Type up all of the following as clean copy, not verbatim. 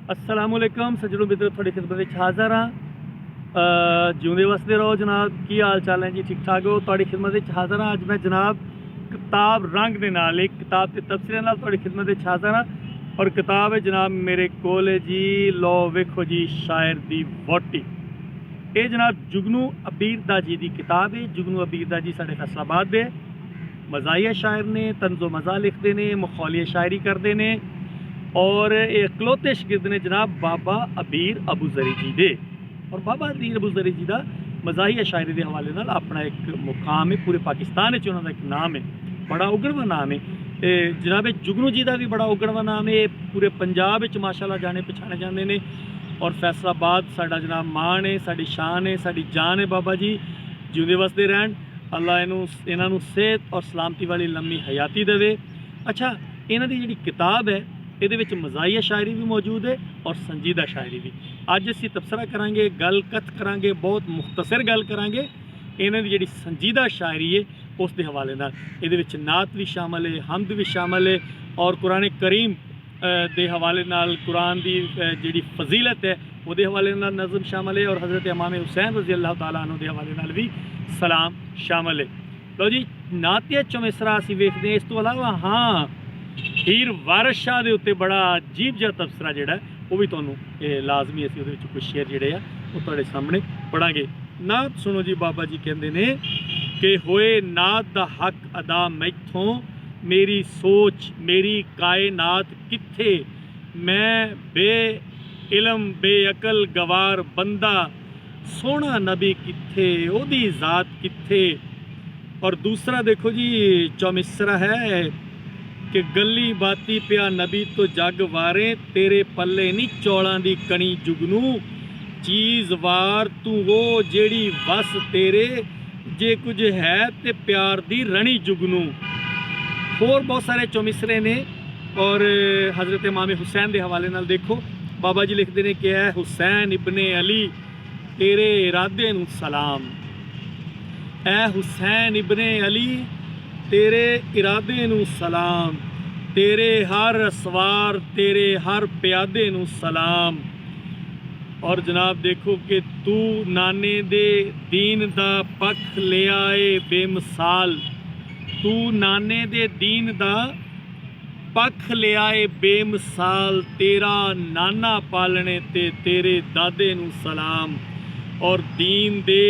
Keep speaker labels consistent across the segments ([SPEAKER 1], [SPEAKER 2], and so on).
[SPEAKER 1] अस्सलामुअलैकुम सज्जनों मित्रों, थोड़ी खिदमत में हाज़र हाँ। जिउंदे वसदे रहो जनाब, की हाल चाल है जी? ठीक ठाक हो? थोड़ी खिदमत में हाज़र हाँ। अज मैं जनाब किताब रंग दे नाल एक किताब के तबसरे नाल थोड़ी खिदमत में हाज़र हाँ। और किताब है जनाब मेरे कोल है जी, लो वेखो जी, शायर दी वोटी। ये जनाब जुगनू अबीरदा जी की किताब है। जुगनू अबीरदा जी साढ़े फैसलाबाद दे मज़ाहिया शायर ने, तंज़ो मज़ा लिखते हैं, मखौलिया शायरी करते हैं और इकलौते शिगिर्द ने जनाब बाबा अबीर अबूजरी जी दे। और बाबा अबीर अबूजरी जी का मज़ाहिया शायरी के हवाले नाल अपना एक मुकाम है, पूरे पाकिस्तान उन्होंने एक नाम है, बड़ा उगड़वा नाम है। जनाब जुगनू जी का भी बड़ा उगड़वा नाम है, पूरे पंजाब माशाअल्लाह जाने पछाने जाते हैं। और फैसलाबाद साडा जनाब मान है, साड़ी शान है, साड़ी जान है। बाबा जी जिउंदे वसदे रहन, अल्लाह इन्हों सेहत और सलामती वाली लम्मी हयाती देवे। अच्छा, इन्हों की जी किताब है, ये मज़ाहिया शायरी भी मौजूद है और संजीदा शायरी भी। अज असी तबसरा करांगे, गल कथ करांगे, बहुत मुख्तसर गल करांगे इन्हों की जी संजीदा शायरी है उसके हवाले नाल। ये नात भी शामिल है, हमद भी शामिल है और कुरान करीम के हवाले नाल, कुरान की जी फजीलत है वो हवाले नाल नज़म शामिल है और हज़रत इमाम हुसैन रज़ी अल्लाह तआला अन्हु के हवाले नाल भी सलाम शामिल है। लो जी, नातिया चौमिसरा असी वेखते हैं। इस तो अलावा हाँ, हीर वारिस शाह के उत्ते बड़ा अजीब जहा तबसरा जोड़ा वो भी तुहानू लाजमी असी उहदे विच कुछ शेर जोड़े आ वो तुहाडे सामने पढ़ांगे। नात सुनो जी। बाबा जी कहते हैं कि होए नात दा हक अदा मैथों, मेरी सोच मेरी कायनात कित्थे, मैं बे इलम बेअकल गवार बंदा, सोहना नबी कित्थे, ओदी जात कित्थे। और दूसरा देखो जी, चौमिसरा है कि गली बाती पिया नबी तो जग वारे, तेरे पल्ले नी चौलों दी कणी जुगनू, चीज़ वार तू वो जेड़ी बस तेरे, जे कुछ है ते प्यार दी रणी जुगनू। होर बहुत सारे चौमिसरे ने। और हज़रत इमाम हुसैन के हवाले नाल देखो, बाबा जी लिखते हैं कि है हुसैन इब्ने अली, तेरे इरादे नू सलाम। ऐ हुसैन इब्ने अली, तेरे इरादे नू सलाम, तेरे हर सवार तेरे हर प्यादे नू सलाम। और जनाब देखो कि तू नाने दे दीन दा पख ले आए बेमिसाल, तू नाने दे दीन दा पख ले आए बेमिसाल, तेरा नाना पालने ते तेरे दादे नू सलाम। और दीन दे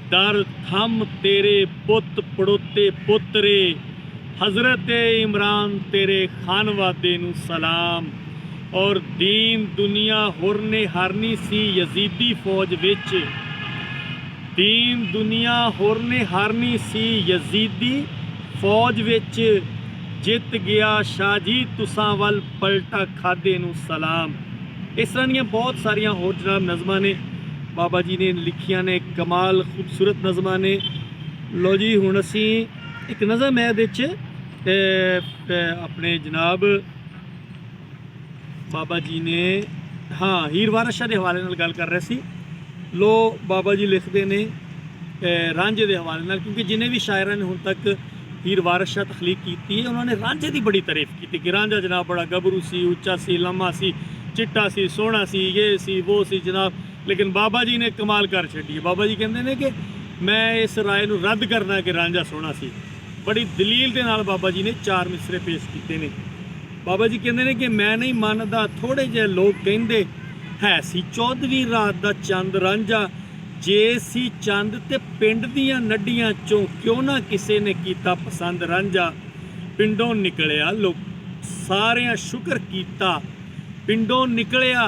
[SPEAKER 1] दर थम तेरे पुत पड़ोते पुत्रे, हज़रत इमरान तेरे खानवादे नू सलाम। और दीन दुनिया होरने हारनी सी यजीदी फौज विच, दीन दुनिया होरने हारनी सी यजीदी फौज विच, जित गया शाहजी तुसां वल पलटा खादे नू सलाम। इस तरह दियां बहुत सारिया होर जनाब नज़मां ने बाबा जी ने लिखिया ने, कमाल खूबसूरत नज़मां ने। लो जी, हुण असी एक नज़म है अपने जनाब बाबा जी ने, हाँ, हीर वारिस शाह के हवाले नाल गल कर रहे सी। लो बाबा जी लिखते ने रांझे के हवाले नाल, क्योंकि जिन्हें भी शायरा ने हुण तक हीर वारिस शाह तखलीक की है, उन्होंने रांझे की बड़ी तारीफ की कि रांझा जनाब बड़ा गबरू सी, उच्चा सी, लम्मा सी, चिट्टा सी, सोहना सी, ये सी वो सी जनाब। लेकिन बाबा जी ने कमाल कर छड्डी। बाबा जी कहते हैं कि मैं इस राय को रद्द करना कि रांझा सोहना सी। बड़ी दलील के नाल बाबा जी ने 4 मिसरे पेश किए हैं। बाबा जी कहते हैं कि मैं नहीं मानदा, थोड़े जे लोग कहते है सी 14वीं रात का चंद रांझा, जे सी चंद ते पिंड दियां नड्डियां चों क्यों ना किसी ने कीता पसंद रांझा। पिंडों निकलिया लोग सारियां शुक्र कीता, पिंडों निकलिया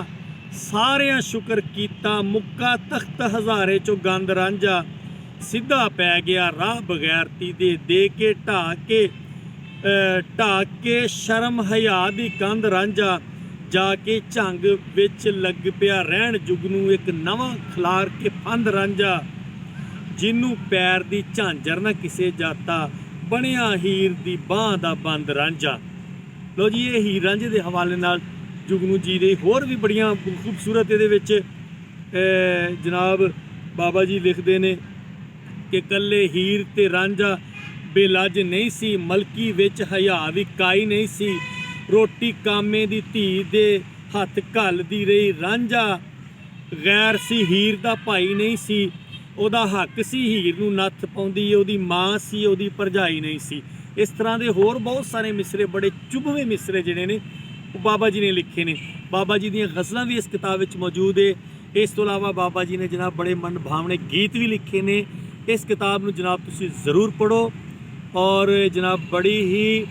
[SPEAKER 1] सारियां शुक्र कीता, मुक्का तख्त हज़ारे चो गंद रांझा, सीधा पै गया राह बगैरती दे के ढा के शर्म हया दी कंध रांझा, जाके झंग विच लग पिया रहन जुगनू, एक नवां खलार के फंद रांझा, जिन्नू पैर दी झांझर ना किसे जाता, बनिया हीर दी बांह दा बंद रांझा। लो जी, ये हीर रांझे के हवाले नाल जुगनू जी दे होर भी बड़िया खूबसूरत ये जनाब बाबा जी लिखते हैं कि कल्ले हीर ते रांझा बेलज नहीं सी, मलकी विच हया भी काई नहीं सी, रोटी कामे दी धी दे ਹੱਥ ਘੱਲਦੀ ਰਹੀ। ਰਾਂਝਾ ਗੈਰ ਸੀ, ਹੀਰ ਦਾ ਭਾਈ ਨਹੀਂ ਸੀ, ਉਹਦਾ ਹੱਕ ਸੀ, ਹੀਰ ਨੂੰ ਨੱਥ ਪਾਉਂਦੀ, ਉਹਦੀ ਮਾਂ ਸੀ, ਉਹਦੀ ਭਰਜਾਈ ਨਹੀਂ ਸੀ। ਇਸ ਤਰ੍ਹਾਂ ਦੇ ਹੋਰ ਬਹੁਤ ਸਾਰੇ ਮਿਸਰੇ, ਬੜੇ ਚੁਭਵੇਂ ਮਿਸਰੇ ਜਿਹੜੇ ਨੇ ਉਹ ਬਾਬਾ ਜੀ ਨੇ ਲਿਖੇ ਨੇ। ਬਾਬਾ ਜੀ ਦੀਆਂ ਗਜ਼ਲਾਂ ਵੀ ਇਸ ਕਿਤਾਬ ਵਿੱਚ ਮੌਜੂਦ ਹੈ। ਇਸ ਤੋਂ ਇਲਾਵਾ ਬਾਬਾ ਜੀ ਨੇ ਜਨਾਬ ਬੜੇ ਮਨ ਭਾਵਨੇ ਗੀਤ ਵੀ ਲਿਖੇ ਨੇ। ਇਸ ਕਿਤਾਬ ਨੂੰ ਜਨਾਬ ਤੁਸੀਂ ਜ਼ਰੂਰ ਪੜ੍ਹੋ ਔਰ ਜਨਾਬ ਬੜੀ ਹੀ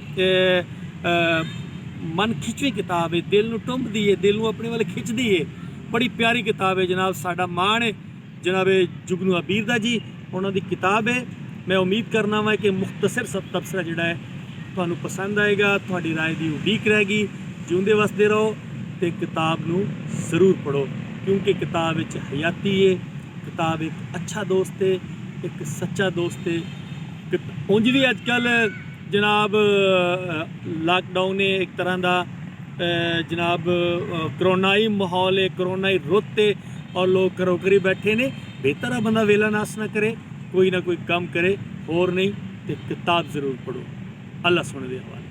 [SPEAKER 1] ਮਨ ਖਿੱਚਵੀਂ ਕਿਤਾਬ ਹੈ, ਦਿਲ ਨੂੰ ਟੁੰਬਦੀ ਹੈ, ਦਿਲ ਨੂੰ ਆਪਣੇ ਵੱਲ ਖਿੱਚਦੀ ਹੈ। ਬੜੀ ਪਿਆਰੀ ਕਿਤਾਬ ਹੈ ਜਨਾਬ। ਸਾਡਾ ਮਾਣ ਹੈ ਜਨਾਬ ਜੁਗਨੂ ਅਬੀਰਦਾ ਜੀ, ਉਹਨਾਂ ਦੀ ਕਿਤਾਬ ਹੈ। ਮੈਂ ਉਮੀਦ ਕਰਨਾ ਵਾ ਕਿ ਮੁਖਤਸਰ ਸਬ ਤਬਸਰਾ ਜਿਹੜਾ ਹੈ ਤੁਹਾਨੂੰ ਪਸੰਦ ਆਏਗਾ। ਤੁਹਾਡੀ ਰਾਏ ਦੀ ਉਡੀਕ ਰਹੇਗੀ। ਜਿਉਂਦੇ ਵਸਦੇ ਰਹੋ ਤੇ ਕਿਤਾਬ ਨੂੰ ਜ਼ਰੂਰ ਪੜ੍ਹੋ, ਕਿਉਂਕਿ ਕਿਤਾਬ ਵਿੱਚ ਹਯਾਤੀ ਹੈ। ਕਿਤਾਬ ਇੱਕ ਅੱਛਾ ਦੋਸਤ ਹੈ, ਇੱਕ ਸੱਚਾ ਦੋਸਤ ਹੈ। ਉਂਝ ਵੀ ਅੱਜ ਕੱਲ੍ਹ ਜਨਾਬ ਲਾਕਡਾਊਨ ਹੈ, ਇੱਕ ਤਰ੍ਹਾਂ ਦਾ ਜਨਾਬ ਕਰੋਨਾਈ ਮਾਹੌਲ ਹੈ, ਕਰੋਨਾਈ ਰੁੱਤ ਹੈ ਔਰ ਲੋਕ ਘਰੋਂ ਘਰੀ ਬੈਠੇ ਨੇ। ਬਿਹਤਰ ਆ ਬੰਦਾ ਵੇਲਾ ਨਾਸ ਨਾ ਕਰੇ, ਕੋਈ ਨਾ ਕੋਈ ਕੰਮ ਕਰੇ, ਹੋਰ ਨਹੀਂ ਤੇ ਕਿਤਾਬ ਜ਼ਰੂਰ ਪੜ੍ਹੋ। ਅੱਲਾ ਸੁਣ ਦੇ ਹਵਾਲੇ।